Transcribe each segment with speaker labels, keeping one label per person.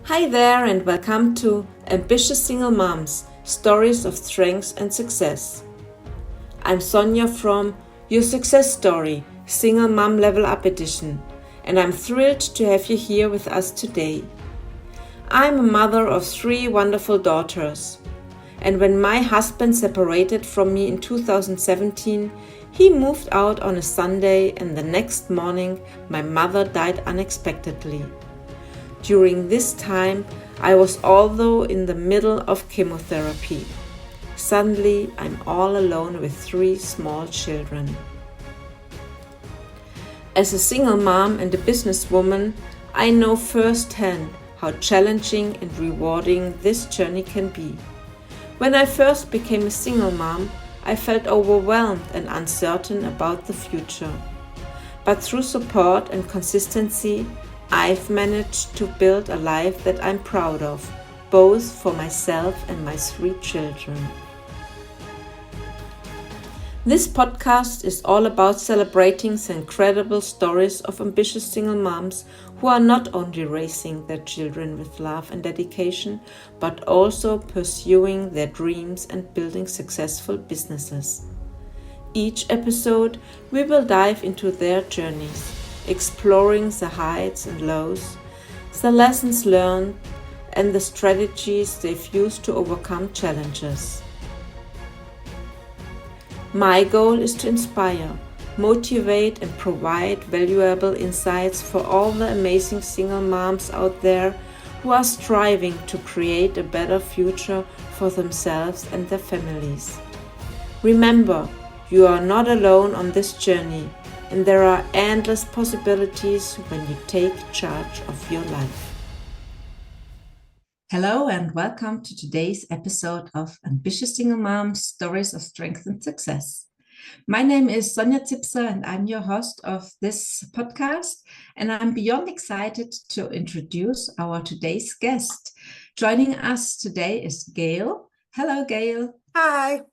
Speaker 1: Hi there, and welcome to Ambitious Single Moms Stories of Strength and Success. I'm Sonja from Your Success Story Single Mom Level Up Edition, and I'm thrilled to have you here with us today. I'm a mother of 3 wonderful daughters, and when my husband separated from me in 2017, he moved out on a Sunday, and the next morning my mother died unexpectedly. During this time, I was although in the middle of chemotherapy. Suddenly, I'm all alone with 3 small children. As a single mom and a businesswoman, I know firsthand how challenging and rewarding this journey can be. When I first became a single mom, I felt overwhelmed and uncertain about the future. But through support and consistency, I've managed to build a life that I'm proud of, both for myself and my 3 children. This podcast is all about celebrating the incredible stories of ambitious single moms who are not only raising their children with love and dedication, but also pursuing their dreams and building successful businesses. Each episode, we will dive into their journeys, exploring the heights and lows, the lessons learned, and the strategies they've used to overcome challenges. My goal is to inspire, motivate, and provide valuable insights for all the amazing single moms out there who are striving to create a better future for themselves and their families. Remember, you are not alone on this journey, and there are endless possibilities when you take charge of your life. Hello and welcome to today's episode of Ambitious Single Moms Stories of Strength and Success. My name is Sonja and I'm your host of this podcast, and I'm beyond excited to introduce our today's guest. Joining us today is Gail. Hello, Gail.
Speaker 2: Hi.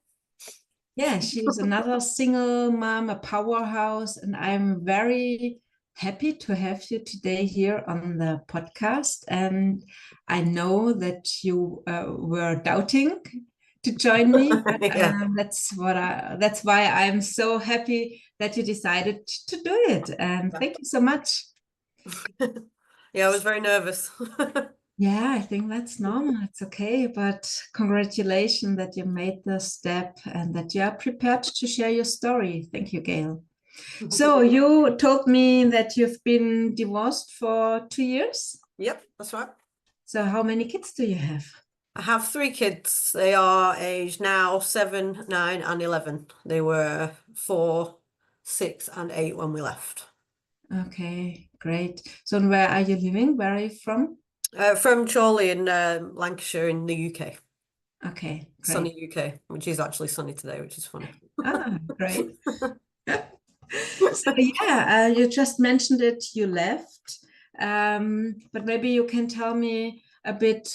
Speaker 1: Yeah, she's another single mom, a powerhouse, and I'm very happy to have you today here on the podcast. And I know that you were doubting to join me, but
Speaker 2: Yeah.
Speaker 1: that's why I'm so happy that you decided to do it. And thank you so much.
Speaker 2: Yeah, I was very nervous.
Speaker 1: Yeah, I think that's normal. It's okay. But congratulations that you made the step and that you are prepared to share your story. Thank you, Gail. So you told me that you've been divorced for 2 years.
Speaker 2: Yep, that's right.
Speaker 1: So how many kids do you have?
Speaker 2: I have 3 kids. They are aged now 7, 9, and 11. They were 4, 6, and 8 when we left.
Speaker 1: Okay, great. So where are you living? Where are you from?
Speaker 2: From Chorley in Lancashire in the UK.
Speaker 1: Okay, great.
Speaker 2: Sunny UK, which is actually sunny today, which is funny.
Speaker 1: Great. So yeah, you just mentioned it, you left, but maybe you can tell me a bit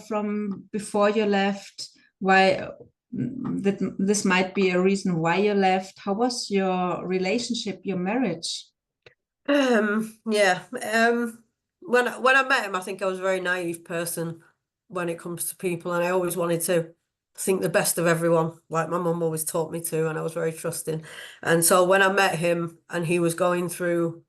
Speaker 1: from before you left, why this might be a reason why you left. How was your relationship, your marriage?
Speaker 2: Yeah. When I met him, I think I was a very naive person when it comes to people, and I always wanted to think the best of everyone, like my mum always taught me to, and I was very trusting. And so when I met him and he was going through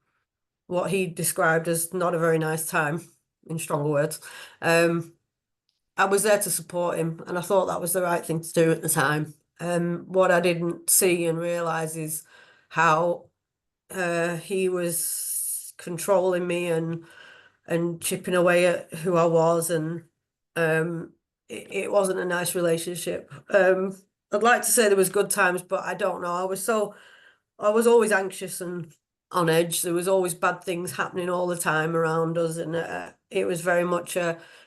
Speaker 2: what he described as not a very nice time, in stronger words, I was there to support him, and I thought that was the right thing to do at the time. What I didn't see and realize is how he was controlling me and chipping away at who I was, and it wasn't a nice relationship. I'd like to say there was good times, but I don't know. I was always anxious and on edge. There was always bad things happening all the time around us, and it was very much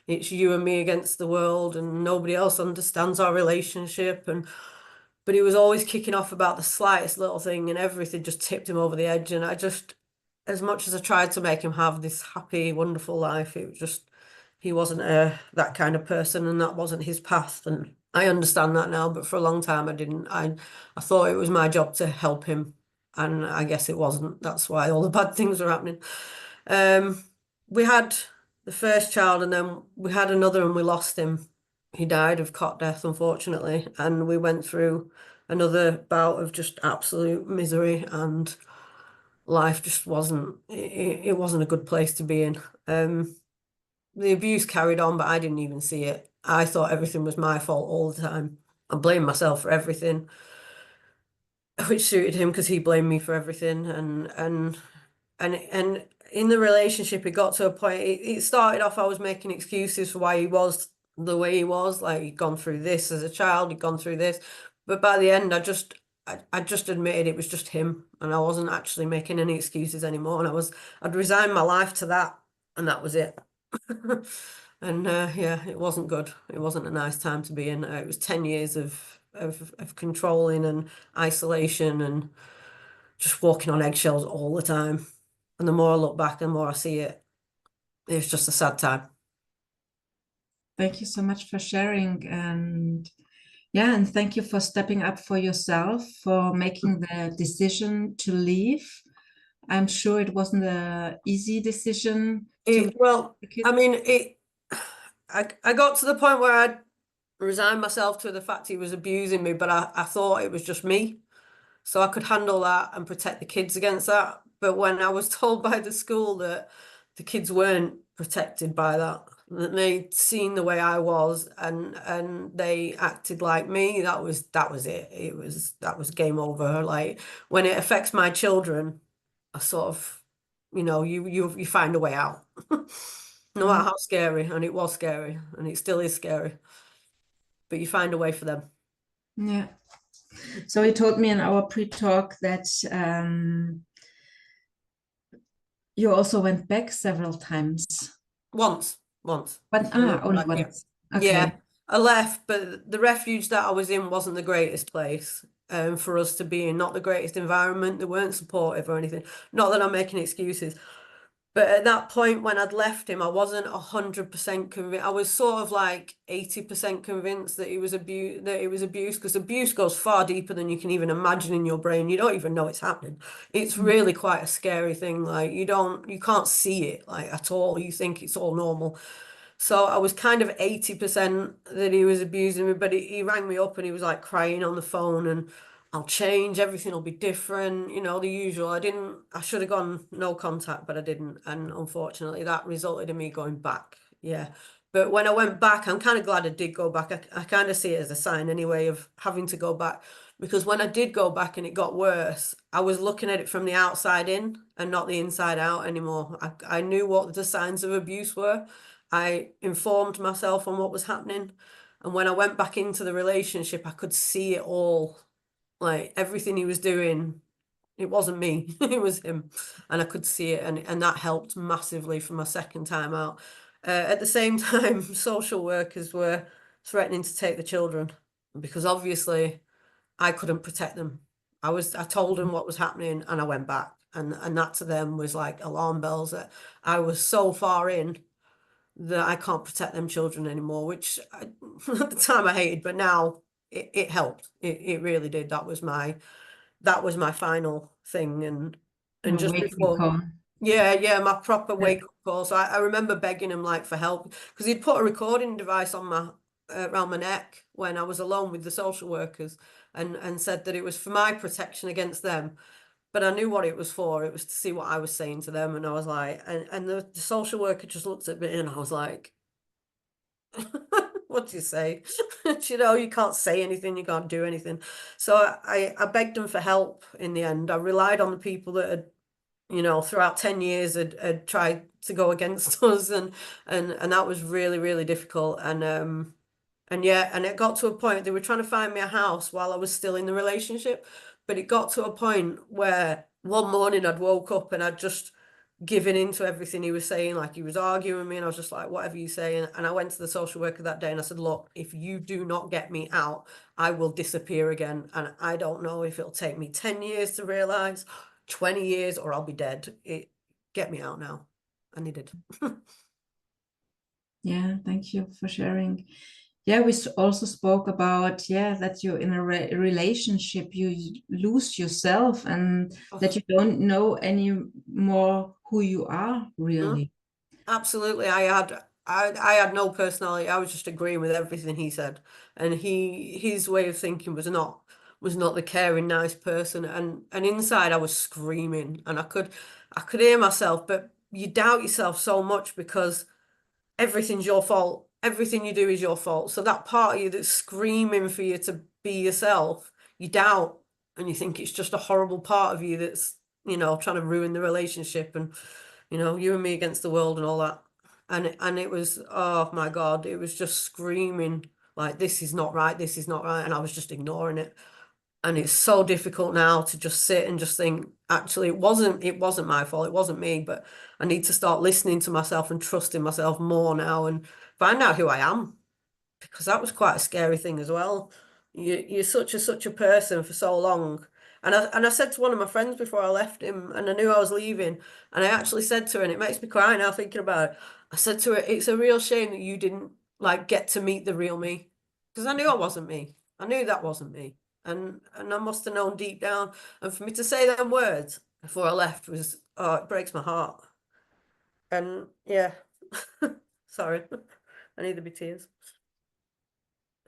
Speaker 2: it's you and me against the world, and nobody else understands our relationship. But he was always kicking off about the slightest little thing, and everything just tipped him over the edge. And I just, as much as I tried to make him have this happy, wonderful life, it was just, he wasn't that kind of person, and that wasn't his path. And I understand that now, but for a long time I didn't. I thought it was my job to help him, and I guess it wasn't. That's why all the bad things were happening. We had the first child, and then we had another and we lost him. He died of cot death, unfortunately, and we went through another bout of just absolute misery, and life just it wasn't a good place to be in. The abuse carried on, but I didn't even see it. I thought everything was my fault all the time. I blamed myself for everything, which suited him because he blamed me for everything. And in the relationship, it got to a point. It started off, I was making excuses for why he was the way he was. Like, he'd gone through this as a child, he'd gone through this. But by the end, I just admitted it was just him, and I wasn't actually making any excuses anymore. And I'd resigned my life to that, and that was it. And yeah, it wasn't good. It wasn't a nice time to be in. It was 10 years of controlling and isolation and just walking on eggshells all the time. And the more I look back, the more I see it. It's just a sad time.
Speaker 3: Thank you so much for sharing. And yeah, and thank you for stepping up for yourself, for making the decision to leave. I'm sure it wasn't an easy decision to
Speaker 2: Well,
Speaker 3: leave.
Speaker 2: I mean, I got to the point where I'd resigned myself to the fact he was abusing me, but I thought it was just me. So I could handle that and protect the kids against that. But when I was told by the school that the kids weren't protected by that they'd seen the way I was and they acted like me, that was it. That was game over. Like, when it affects my children, I sort of, you find a way out. No matter how scary, and it was scary, and it still is scary. But you find a way for them.
Speaker 3: Yeah. So he told me in our pre-talk that you also went back several times.
Speaker 2: Once.
Speaker 3: But only once.
Speaker 2: Yeah.
Speaker 3: Okay.
Speaker 2: Yeah, I left, but the refuge that I was in wasn't the greatest place for us to be in, not the greatest environment. They weren't supportive or anything. Not that I'm making excuses. But at that point, when I'd left him, I wasn't 100% convinced. I was sort of like 80% convinced that it was abuse, because abuse goes far deeper than you can even imagine in your brain. You don't even know it's happening. It's really quite a scary thing. Like, you can't see it like at all. You think it's all normal. So I was kind of 80% that he was abusing me, but he rang me up and he was like crying on the phone and I'll change, everything will be different, the usual. I should have gone no contact, but I didn't. And unfortunately that resulted in me going back. Yeah. But when I went back, I'm kind of glad I did go back. I kind of see it as a sign anyway of having to go back, because when I did go back and it got worse, I was looking at it from the outside in and not the inside out anymore. I knew what the signs of abuse were. I informed myself on what was happening. And when I went back into the relationship, I could see it all. Like, everything he was doing, it wasn't me, it was him. And I could see it. And that helped massively for my second time out. At the same time, social workers were threatening to take the children because obviously I couldn't protect them. I told them what was happening and I went back. And that to them was like alarm bells, that I was so far in that I can't protect them children anymore, which at the time I hated, but now it helped. It really did. That was my final thing. And just before, yeah, my proper wake up call. So I remember begging him like for help, because he'd put a recording device on my around my neck when I was alone with the social workers, and said that it was for my protection against them. But I knew what it was for. It was to see what I was saying to them. And I was like, and the social worker just looked at me and I was like, what do you say? You can't say anything, you can't do anything. So I begged them for help in the end. I relied on the people that had, throughout 10 years had tried to go against us, and that was really, really difficult. And yeah, and it got to a point, they were trying to find me a house while I was still in the relationship. But it got to a point where one morning I'd woke up and I'd just given into everything he was saying. Like, he was arguing with me and I was just like, whatever you say. And I went to the social worker that day and I said, look, if you do not get me out, I will disappear again. And I don't know if it'll take me 10 years to realize, 20 years, or I'll be dead. Get me out now. And he did.
Speaker 3: Yeah, thank you for sharing. Yeah, we also spoke about, that you're in a relationship, you lose yourself, and that you don't know anymore who you are really.
Speaker 2: absolutely. I had no personality. I was just agreeing with everything he said, and his way of thinking was not the caring, nice person. And inside I was screaming, and I could hear myself. But you doubt yourself so much because everything's your fault. Everything you do is your fault. So that part of you that's screaming for you to be yourself, you doubt, and you think it's just a horrible part of you that's, trying to ruin the relationship, and, you and me against the world and all that. And it was, oh my God, it was just screaming like, this is not right, this is not right. And I was just ignoring it. And it's so difficult now to just sit and just think, actually, it wasn't my fault, it wasn't me, but I need to start listening to myself and trusting myself more now and find out who I am, because that was quite a scary thing as well. You're such a person for so long. And I said to one of my friends before I left him, and I knew I was leaving, and I actually said to her, and it makes me cry now thinking about it. I said to her, it's a real shame that you didn't like get to meet the real me, because I knew I wasn't me. I knew that wasn't me. And I must have known deep down. And for me to say them words before I left was, oh, it breaks my heart. And yeah, sorry, I need to be tears.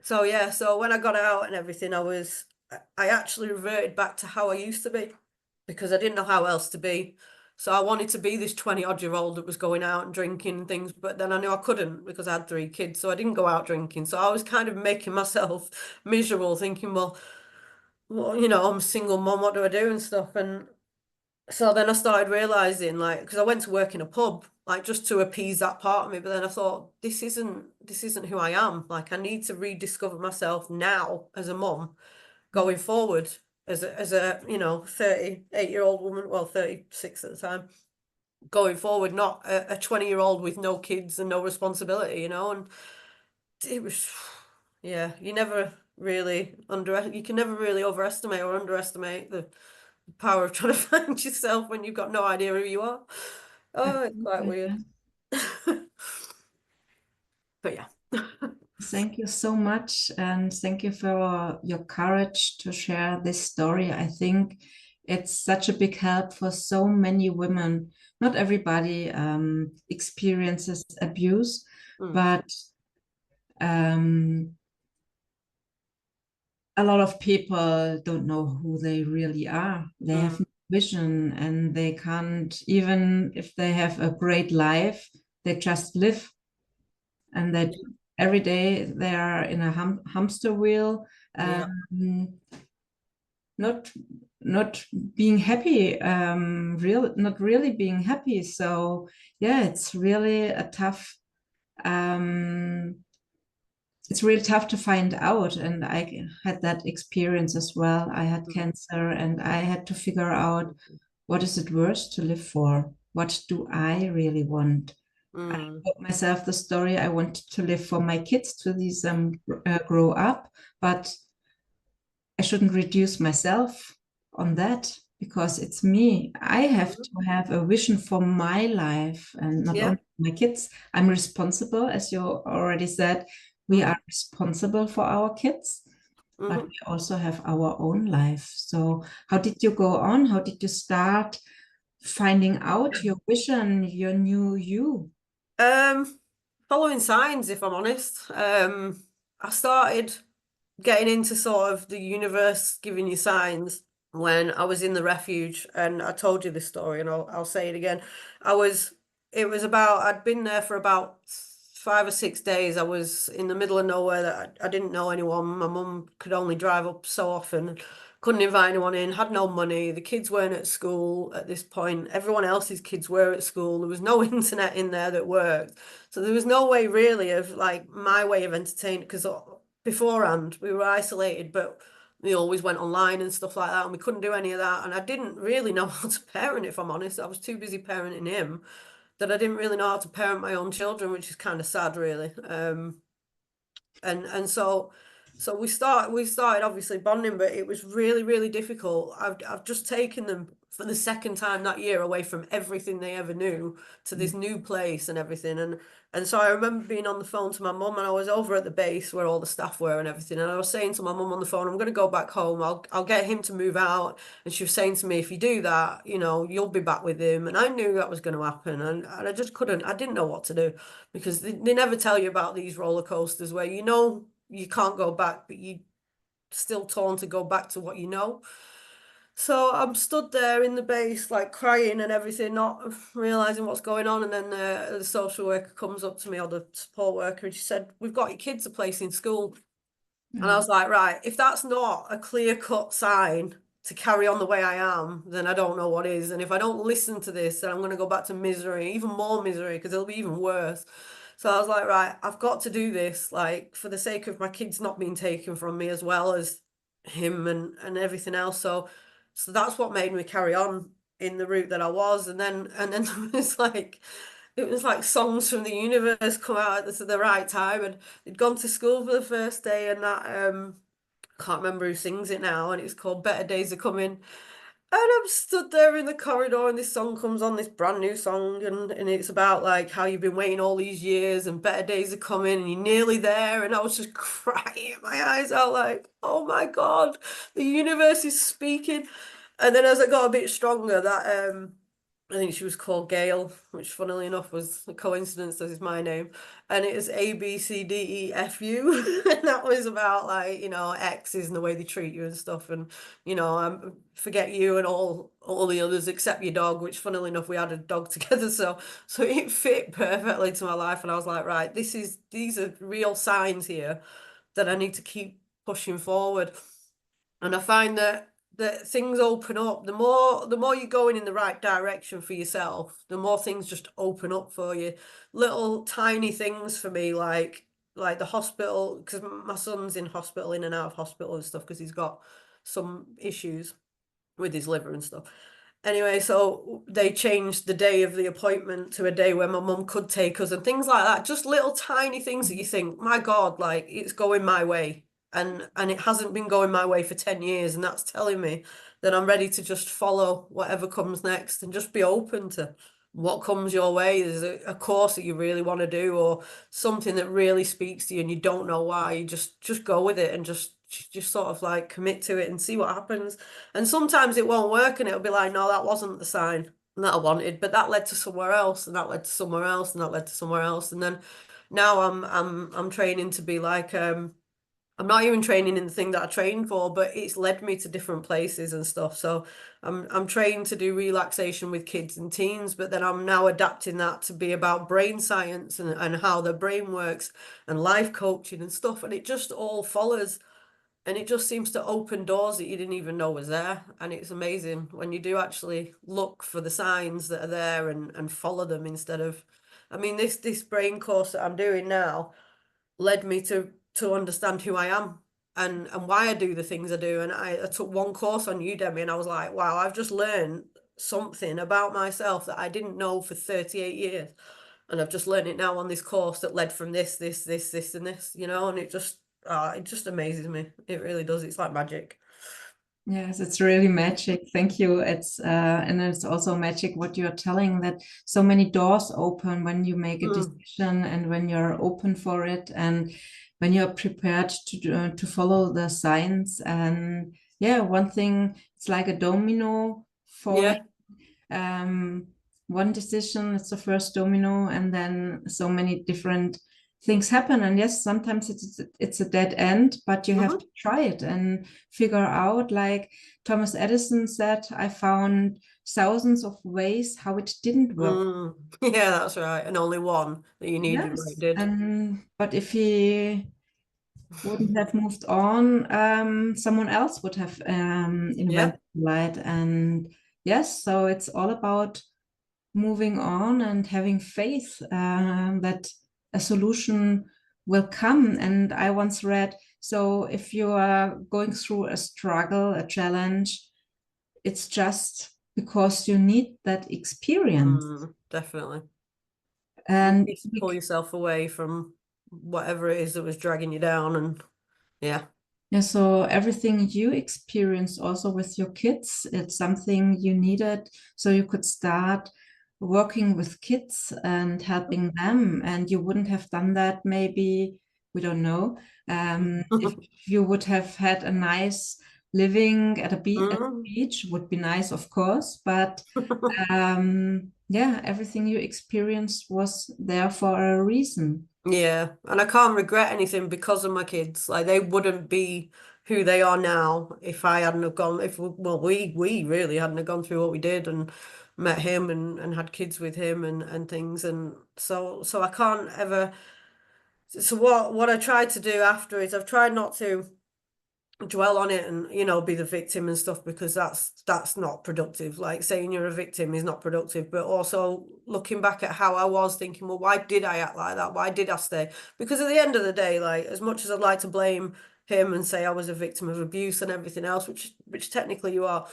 Speaker 2: So yeah, so when I got out and everything, I actually reverted back to how I used to be, because I didn't know how else to be. So I wanted to be this 20-odd-year-old that was going out and drinking and things, but then I knew I couldn't because I had 3 kids, so I didn't go out drinking. So I was kind of making myself miserable, thinking, well, I'm a single mom, what do I do and stuff? And so then I started realizing, like, because I went to work in a pub, like, just to appease that part of me. But then I thought, this isn't who I am. Like, I need to rediscover myself now as a mom, going forward as a 38-year-old woman, well, 36 at the time, going forward, not a 20-year-old with no kids and no responsibility, and it was, yeah, you can never really overestimate or underestimate the power of trying to find yourself when you've got no idea who you are. Oh, it's quite weird. But yeah.
Speaker 3: Thank you so much, and thank you for your courage to share this story. I think it's such a big help for so many women. Not everybody experiences abuse, but a lot of people don't know who they really are. They have no vision, and they can't, even if they have a great life, they just live, and that every day they are in a hamster wheel, not being happy, not really being happy. So yeah, it's really tough to find out. And I had that experience as well. I had cancer, and I had to figure out, what is it worth to live for? What do I really want? I told myself the story, I wanted to live for my kids, to see them grow up, but I shouldn't reduce myself on that, because it's me. I have to have a vision for my life, and not only my kids. I'm responsible, as you already said. We are responsible for our kids, but we also have our own life. So how did you go on? How did you start finding out your vision, your new you?
Speaker 2: Following signs, if I'm honest. I started getting into sort of the universe giving you signs when I was in the refuge, and I told you this story, and I'll say it again. I'd been there for about 5 or 6 days. I was in the middle of nowhere, that I didn't know anyone. My mum could only drive up so often, couldn't invite anyone in, had no money. The kids weren't at school at this point. Everyone else's kids were at school. There was no internet in there that worked. So there was no way really of, like, my way of entertaining, because beforehand we were isolated, but we always went online and stuff like that, and we couldn't do any of that. And I didn't really know how to parent, if I'm honest. I was too busy parenting him that I didn't really know how to parent my own children, which is kind of sad, really. And so we started obviously bonding, but it was really, really difficult. I've just taken them for the second time that year, away from everything they ever knew to this new place and everything. And so I remember being on the phone to my mum, and I was over at the base where all the staff were and everything. And I was saying to my mum on the phone, I'm going to go back home. I'll get him to move out. And she was saying to me, if you do that, you know, you'll be back with him. And I knew that was going to happen. And I just couldn't, I didn't know what to do, because they never tell you about these roller coasters where, you know, you can't go back, but you still torn to go back to what you know. So I'm stood there in the base, like crying and everything, not realizing what's going on. And then the social worker comes up to me, or the support worker, and she said, we've got your kids a place in school. And I was like, right, if that's not a clear-cut sign to carry on the way I am, then I don't know what is. And if I don't listen to this, then I'm going to go back to misery, even more misery, because it'll be even worse. So I was like, right, I've got to do this, like, for the sake of my kids not being taken from me, as well as him and everything else. So that's what made me carry on in the route that I was. And then it was like songs from the universe come out at the right time. And they'd gone to school for the first day, and that can't remember who sings it now, and it's called Better Days Are Coming. And I'm stood there in the corridor, and this song comes on, this brand new song, and it's about like how you've been waiting all these years and better days are coming and you're nearly there. And I was just crying my eyes out, like, oh my God, the universe is speaking. And then as I got a bit stronger, that I think she was called Gail, which funnily enough was a coincidence, that is my name. And it was ABCDEFU. And that was about, like, you know, exes and the way they treat you and stuff. And, you know, forget you and all the others except your dog, which funnily enough, we had a dog together. So it fit perfectly to my life. And I was like, right, these are real signs here that I need to keep pushing forward. And I find that things open up. The more you're going in the right direction for yourself, the more things just open up for you. Little tiny things for me, like the hospital, because my son's in hospital, in and out of hospital and stuff, because he's got some issues with his liver and stuff. Anyway, so they changed the day of the appointment to a day where my mum could take us, and things like that. Just little tiny things that you think, my God, like, it's going my way. And it hasn't been going my way for 10 years. And that's telling me that I'm ready to just follow whatever comes next and just be open to what comes your way. There's a course that you really want to do, or something that really speaks to you and you don't know why. You just go with it and just sort of like commit to it and see what happens. And sometimes it won't work, and it'll be like, no, that wasn't the sign that I wanted, but that led to somewhere else, and that led to somewhere else, and that led to somewhere else. And then now I'm training to be like, I'm not even training in the thing that I trained for, but it's led me to different places and stuff. So I'm trained to do relaxation with kids and teens, but then I'm now adapting that to be about brain science and how the brain works, and life coaching and stuff. And it just all follows, and it just seems to open doors that you didn't even know was there. And it's amazing when you do actually look for the signs that are there and follow them, instead of, I mean, this brain course that I'm doing now led me to understand who I am and why I do the things I do. And I took one course on Udemy, and I was like, wow, I've just learned something about myself that I didn't know for 38 years. And I've just learned it now on this course that led from this, and this, you know, and it just amazes me. It really does. It's like magic.
Speaker 3: Yes, it's really magic. Thank you. It's and it's also magic what you're telling, that so many doors open when you make a decision and when you're open for it, and when you're prepared to follow the signs. And yeah, one thing, it's like a domino falling. One decision, it's the first domino, and then so many different things happen. And yes, sometimes it's a dead end, but you have to try it and figure out, like Thomas Edison said, I found thousands of ways how it didn't work.
Speaker 2: Yeah, that's right. And only one that you needed,
Speaker 3: Yes.
Speaker 2: right, did.
Speaker 3: But if he wouldn't have moved on, someone else would have invented light. And yes, so it's all about moving on and having faith that a solution will come. And I once read, so if you are going through a struggle, a challenge, it's just because you need that experience.
Speaker 2: Definitely.
Speaker 3: And
Speaker 2: you pull yourself away from whatever it is that was dragging you down. And yeah.
Speaker 3: Yeah, so everything you experienced also with your kids, it's something you needed so you could start working with kids and helping them. And you wouldn't have done that maybe, we don't know, if you would have had a nice living at at the
Speaker 2: Mm.
Speaker 3: beach, would be nice, of course. But yeah, everything you experienced was there for a reason.
Speaker 2: Yeah, and I can't regret anything because of my kids. Like they wouldn't be who they are now if I hadn't have gone. If well, we really hadn't have gone through what we did and met him and had kids with him and things. And so I can't ever. So what I tried to do after is I've tried not to dwell on it and be the victim and stuff, because that's not productive. Like saying you're a victim is not productive, but also looking back at how I was, thinking, well, why did I act like that? Why did I stay? Because at the end of the day, like, as much as I'd like to blame him and say I was a victim of abuse and everything else, which technically you are,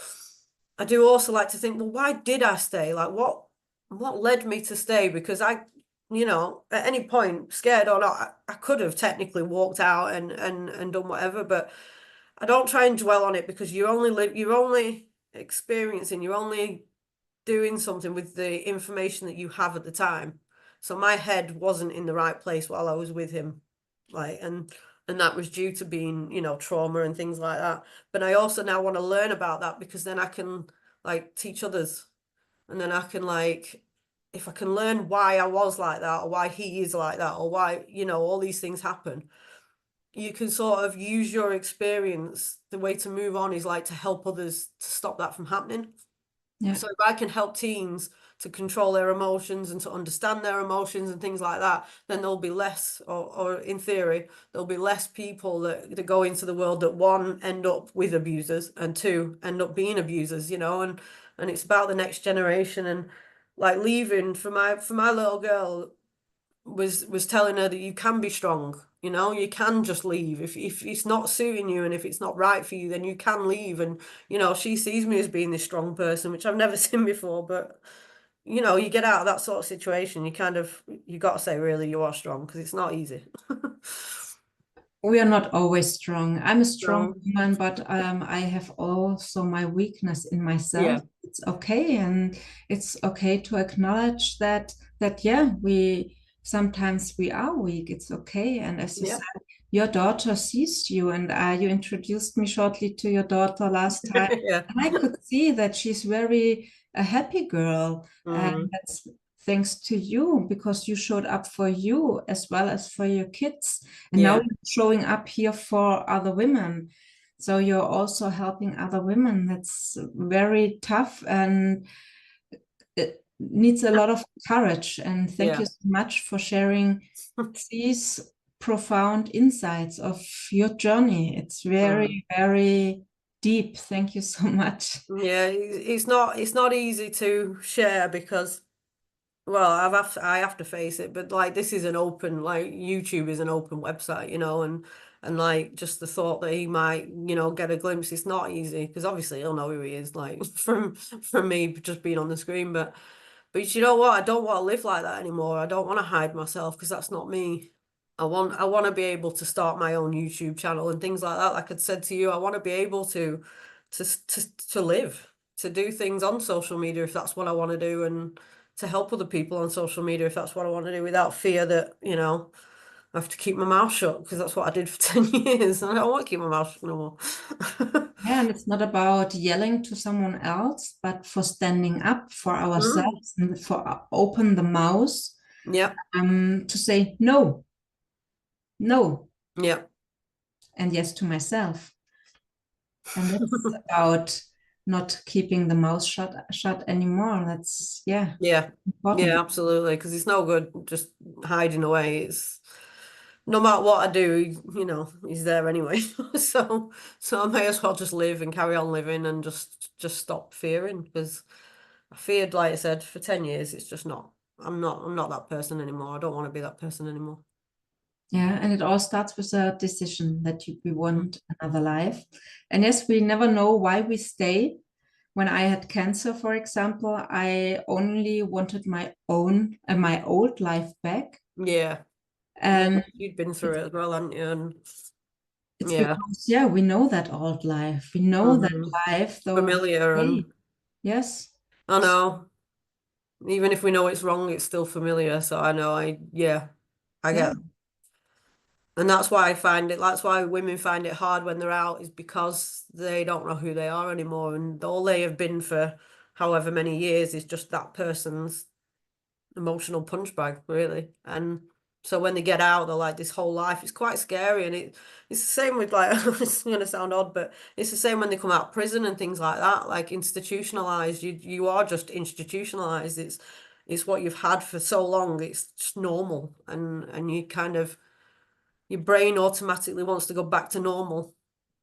Speaker 2: I do also like to think, well, why did I stay? Like what led me to stay? Because at any point, scared or not, I could have technically walked out and done whatever, but I don't try and dwell on it, because you're only experiencing, you're only doing something with the information that you have at the time. So my head wasn't in the right place while I was with him, like, and that was due to being, trauma and things like that. But I also now want to learn about that, because then I can like teach others, and then I can, like, if I can learn why I was like that, or why he is like that, or why, all these things happen, you can sort of use your experience. The way to move on is like to help others to stop that from happening.
Speaker 3: Yeah.
Speaker 2: So if I can help teens to control their emotions and to understand their emotions and things like that, then there'll be less, or in theory, there'll be less people that go into the world that, one, end up with abusers, and two, end up being abusers, and it's about the next generation. And like leaving for my little girl was telling her that you can be strong, you can just leave if it's not suiting you, and if it's not right for you, then you can leave. And she sees me as being this strong person, which I've never seen before. But you get out of that sort of situation, you got to say, really, you are strong, because it's not easy.
Speaker 3: We are not always strong. I'm a strong
Speaker 2: No.
Speaker 3: woman, but I have also my weakness in myself.
Speaker 2: Yeah.
Speaker 3: It's okay, and it's okay to acknowledge that yeah, we sometimes we are weak. It's okay. And as you
Speaker 2: Yeah.
Speaker 3: said, your daughter sees you, and you introduced me shortly to your daughter last time,
Speaker 2: Yeah.
Speaker 3: and I could see that she's very a happy girl, and
Speaker 2: Mm.
Speaker 3: that's thanks to you, because you showed up for you as well as for your kids. And now
Speaker 2: Yeah.
Speaker 3: you're showing up here for other women. So you're also helping other women. That's very tough, and it needs a lot of courage. And thank
Speaker 2: Yeah.
Speaker 3: you so much for sharing these profound insights of your journey. It's very, very deep. Thank you so much.
Speaker 2: Yeah, it's not easy to share, because, well, I have to face it, but like, this is an open, like, YouTube is an open website, and like, just the thought that he might, get a glimpse, it's not easy, because obviously he'll know who he is, like, from me just being on the screen. But you know what? I don't want to live like that anymore. I don't want to hide myself, because that's not me. I want to be able to start my own YouTube channel and things like that. Like I said to you, I want to be able to live, to do things on social media if that's what I want to do, and to help other people on social media if that's what I want to do, without fear that, I have to keep my mouth shut, because that's what I did for 10 years. And I don't want to keep my mouth shut no more.
Speaker 3: Yeah, and it's not about yelling to someone else, but for standing up for ourselves and for open the mouth
Speaker 2: Yeah.
Speaker 3: to say no, no,
Speaker 2: Yeah.
Speaker 3: and yes to myself. And that's about not keeping the mouth shut anymore. That's
Speaker 2: Yeah.
Speaker 3: important.
Speaker 2: Yeah, absolutely. Because it's no good just hiding away. It's no matter what I do, he's there anyway. So I may as well just live and carry on living, and just stop fearing, because I feared, like I said, for 10 years. It's just not. I'm not that person anymore. I don't want to be that person anymore.
Speaker 3: Yeah, and it all starts with a decision that we want another life. And yes, we never know why we stay. When I had cancer, for example, I only wanted my old life back.
Speaker 2: Yeah.
Speaker 3: And
Speaker 2: You'd been through it as well, hadn't you? And
Speaker 3: It's
Speaker 2: Yeah.
Speaker 3: because, yeah, we know that old life. We know that life, though.
Speaker 2: Familiar, and
Speaker 3: Yes.
Speaker 2: I know, even if we know it's wrong, it's still familiar. So I know, I get, and that's why that's why women find it hard when they're out, is because they don't know who they are anymore, and all they have been for however many years is just that person's emotional punch bag, really. And so when they get out, they're like, this whole life is quite scary. And it's the same with, like, it's going to sound odd, but it's the same when they come out of prison and things like that, like institutionalized. You are just institutionalized. It's what you've had for so long. It's just normal. And you kind of, your brain automatically wants to go back to normal,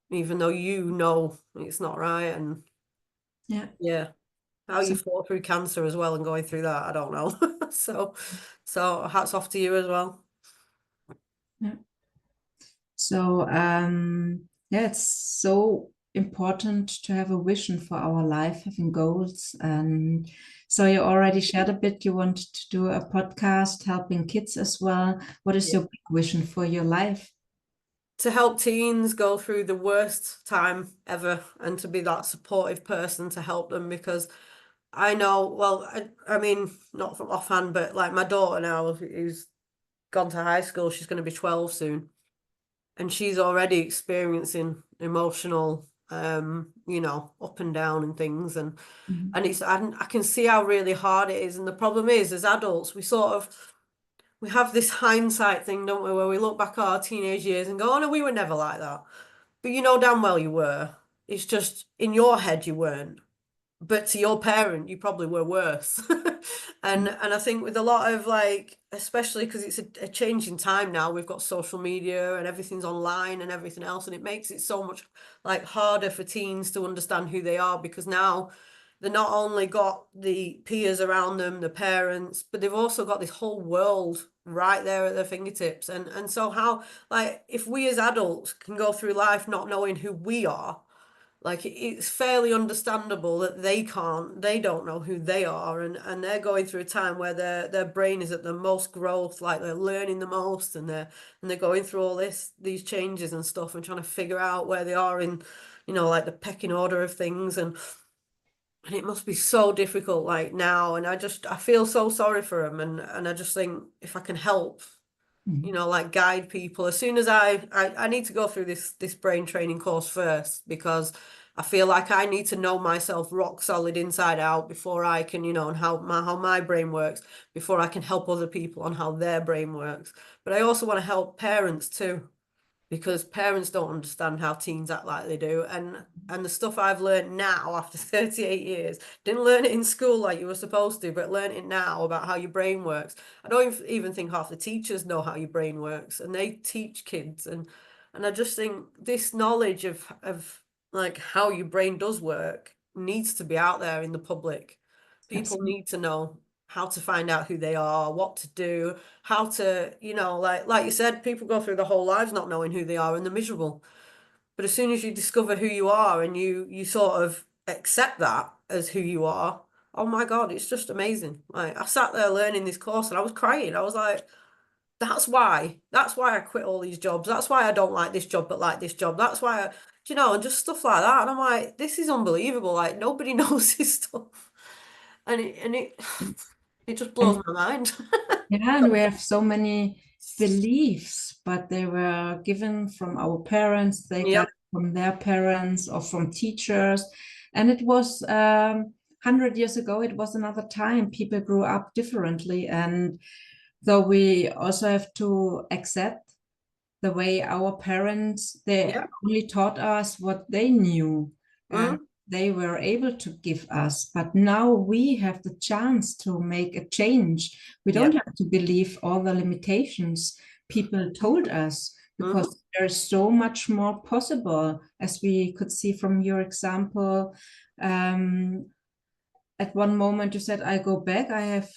Speaker 2: even though you know it's not right. And
Speaker 3: yeah.
Speaker 2: how you
Speaker 3: So,
Speaker 2: fought through cancer as well and going through that, I don't know. So hats off to you as well.
Speaker 3: yeah. So, yeah, it's so important to have a vision for our life, having goals. And so you already shared a bit, you wanted to do a podcast helping kids as well. What is your big vision for your life?
Speaker 2: To help teens go through the worst time ever, and to be that supportive person to help them, because I know, well, I mean, not from offhand, but like my daughter now, who's gone to high school, she's going to be 12 soon, and she's already experiencing emotional, up and down and things, and it's, I can see how really hard it is. And the problem is, as adults, we have this hindsight thing, don't we, where we look back at our teenage years and go, oh no, we were never like that. But you know damn well you were. It's just in your head you weren't. But to your parent, you probably were worse. And I think with a lot of, like, especially because it's a changing time now, we've got social media and everything's online and everything else, and it makes it so much, like, harder for teens to understand who they are, because now they've not only got the peers around them, the parents, but they've also got this whole world right there at their fingertips. And so how, like, if we as adults can go through life not knowing who we are, like, it's fairly understandable that they don't know who they are, and they're going through a time where their brain is at the most growth, like they're learning the most, and they're going through all these changes and stuff, and trying to figure out where they are in, like, the pecking order of things. And it must be so difficult, like, now. And I feel so sorry for them, and I just think, if I can help, like, guide people, as soon as I need to go through this brain training course first, because I feel like I need to know myself rock solid inside out before I can, and how my brain works, before I can help other people on how their brain works. But I also want to help parents too, because parents don't understand how teens act like they do. And the stuff I've learned now after 38 years, didn't learn it in school like you were supposed to, but learn it now about how your brain works. I don't even think half the teachers know how your brain works, and they teach kids. And I just think this knowledge of like how your brain does work needs to be out there in the public. People need to know how to find out who they are, what to do, how to, like you said, people go through their whole lives not knowing who they are, and they're miserable. But as soon as you discover who you are, and you sort of accept that as who you are, oh my God, it's just amazing. Like, I sat there learning this course and I was crying. I was like, that's why I quit all these jobs. That's why I don't like this job but like this job. That's why and just stuff like that. And I'm like, this is unbelievable. Like, nobody knows this stuff. And it just blows my mind.
Speaker 3: Yeah, and we have so many beliefs, but they were given from our parents, they got
Speaker 2: Yep.
Speaker 3: it from their parents or from teachers. And it was 100 years ago, it was another time. People grew up differently. And though we also have to accept the way our parents, they
Speaker 2: Yep.
Speaker 3: only taught us what they knew. And
Speaker 2: Mhm.
Speaker 3: they were able to give us. But now we have the chance to make a change. We don't
Speaker 2: Yep.
Speaker 3: have to believe all the limitations people told us, because
Speaker 2: Mhm.
Speaker 3: there's so much more possible, as we could see from your example. At one moment you said, I go back,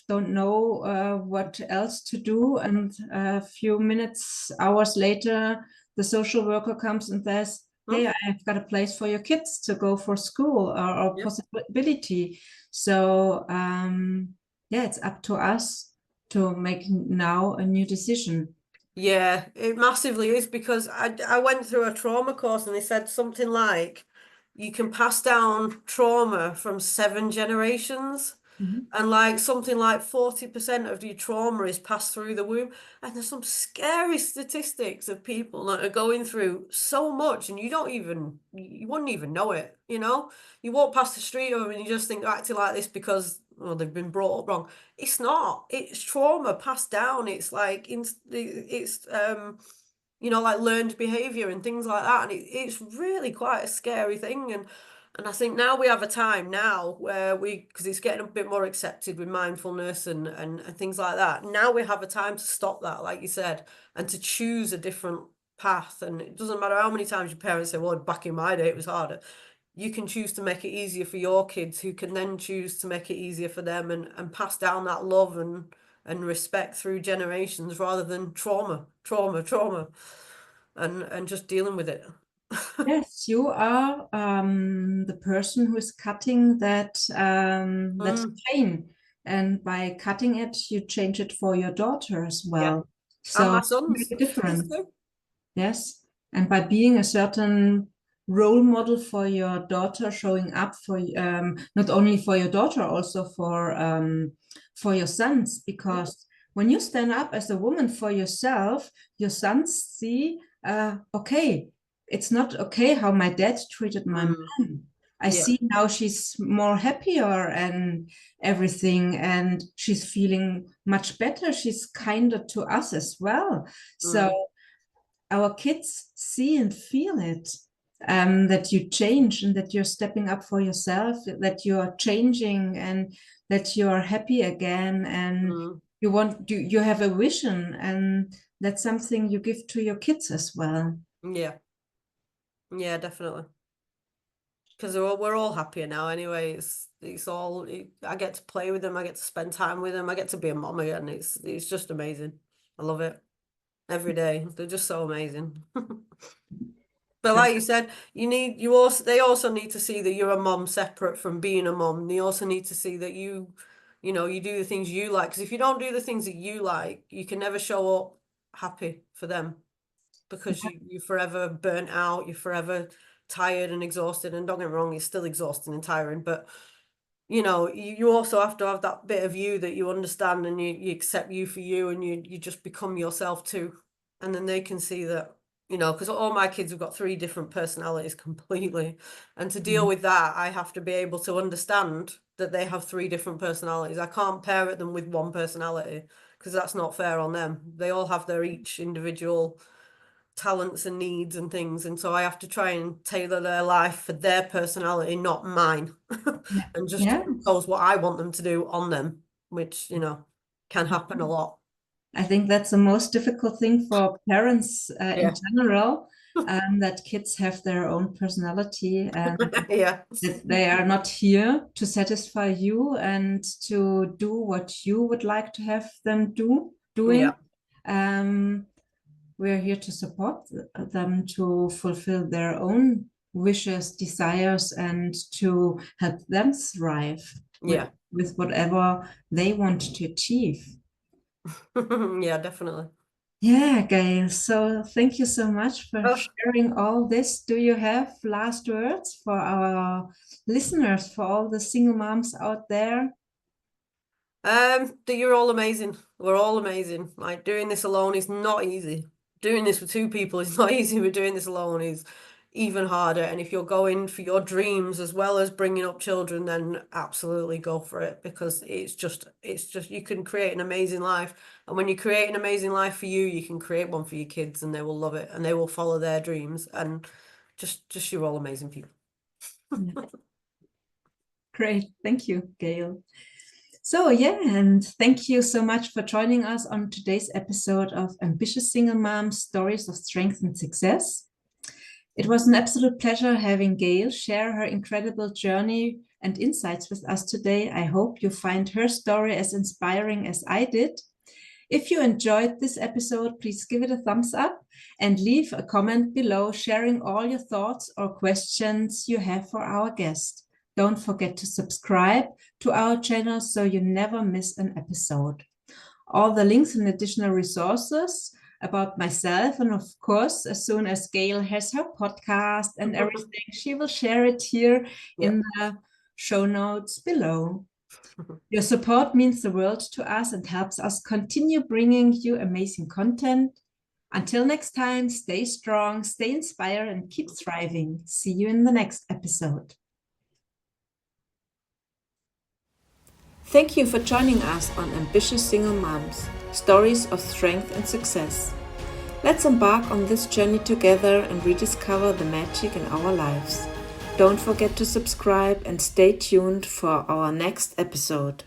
Speaker 3: don't know what else to do, and a few minutes, hours later, the social worker comes and says, hey,
Speaker 2: Mhm.
Speaker 3: I've got a place for your kids to go for school, or
Speaker 2: Yep.
Speaker 3: possibility. So yeah, it's up to us to make now a new decision.
Speaker 2: Yeah, it massively is, because I went through a trauma course and they said something like you can pass down trauma from 7 generations.
Speaker 3: Mhm.
Speaker 2: And like something like 40% of your trauma is passed through the womb. And there's some scary statistics of people that are going through so much and you wouldn't even know it, you know? You walk past the street of them and you just think they're acting like this because, well, they've been brought up wrong. It's not. It's trauma passed down. It's like, like learned behavior and things like that. And it's really quite a scary thing. And I think now we have a time now where because it's getting a bit more accepted with mindfulness and things like that. Now we have a time to stop that, like you said, and to choose a different path. And it doesn't matter how many times your parents say, well, back in my day, it was harder. You can choose to make it easier for your kids, who can then choose to make it easier for them and pass down that love and respect through generations, rather than trauma, and just dealing with it.
Speaker 3: Yes, you are the person who is cutting that chain, and by cutting it, you change it for your daughter as
Speaker 2: Yeah.
Speaker 3: well.
Speaker 2: And
Speaker 3: So
Speaker 2: my
Speaker 3: it's
Speaker 2: sons.
Speaker 3: very different. Yes, and by being a certain role model for your daughter, showing up for not only for your daughter, also for your sons, because when you stand up as a woman for yourself, your sons see, okay, it's not okay how my dad treated my mom. I
Speaker 2: Yeah.
Speaker 3: see now she's more happier and everything, and she's feeling much better. She's kinder to us as well. So our kids see and feel it, that you change and that you're stepping up for yourself, that you're changing and that you're happy again, and you have a vision, and that's something you give to your kids as well.
Speaker 2: Yeah. Yeah, definitely. Because we're all happier now anyway. I get to play with them, I get to spend time with them, I get to be a mom again. It's just amazing. I love it. Every day. They're just so amazing. But like you said, they also need to see that you're a mom separate from being a mom. They also need to see that you do the things you like. Because if you don't do the things that you like, you can never show up happy for them, because you're forever burnt out, you're forever tired and exhausted. And don't get me wrong, it's still exhausting and tiring, but you also have to have that bit of you that you understand, and you accept you for you, and you just become yourself too. And then they can see that, because all my kids have got 3 different personalities completely. And to deal with that, I have to be able to understand that they have 3 different personalities. I can't parent them with one personality, because that's not fair on them. They all have their each individual talents and needs and things, and so I have to try and tailor their life for their personality, not mine. And just
Speaker 3: Yeah,
Speaker 2: impose what I want them to do on them, which can happen a lot.
Speaker 3: I think that's the most difficult thing for parents in general, that kids have their own personality, and
Speaker 2: Yeah.
Speaker 3: that they are not here to satisfy you and to do what you would like to have them doing. We're here to support them to fulfill their own wishes, desires, and to help them thrive with whatever they want to achieve.
Speaker 2: Yeah, definitely.
Speaker 3: Yeah, Gail. So thank you so much for sharing all this. Do you have last words for our listeners, for all the single moms out there?
Speaker 2: That you're all amazing. We're all amazing. Like, doing this alone is not easy. Doing this with 2 people is not easy, but doing this alone is even harder. And if you're going for your dreams as well as bringing up children, then absolutely go for it, because it's just you can create an amazing life. And when you create an amazing life for you, you can create one for your kids, and they will love it and they will follow their dreams. And just you're all amazing people.
Speaker 3: Great. Thank you, Gail. So yeah, and thank you so much for joining us on today's episode of Ambitious Single Moms, Stories of Strength and Success. It was an absolute pleasure having Gail share her incredible journey and insights with us today. I hope you find her story as inspiring as I did. If you enjoyed this episode, please give it a thumbs up and leave a comment below, sharing all your thoughts or questions you have for our guest. Don't forget to subscribe to our channel so you never miss an episode. All the links and additional resources about myself. And of course, as soon as Gail has her podcast and everything, she will share it here in the show notes below. Your support means the world to us and helps us continue bringing you amazing content. Until next time, stay strong, stay inspired, and keep thriving. See you in the next episode.
Speaker 1: Thank you for joining us on Ambitious Single Moms, Stories of Strength and Success. Let's embark on this journey together and rediscover the magic in our lives. Don't forget to subscribe and stay tuned for our next episode.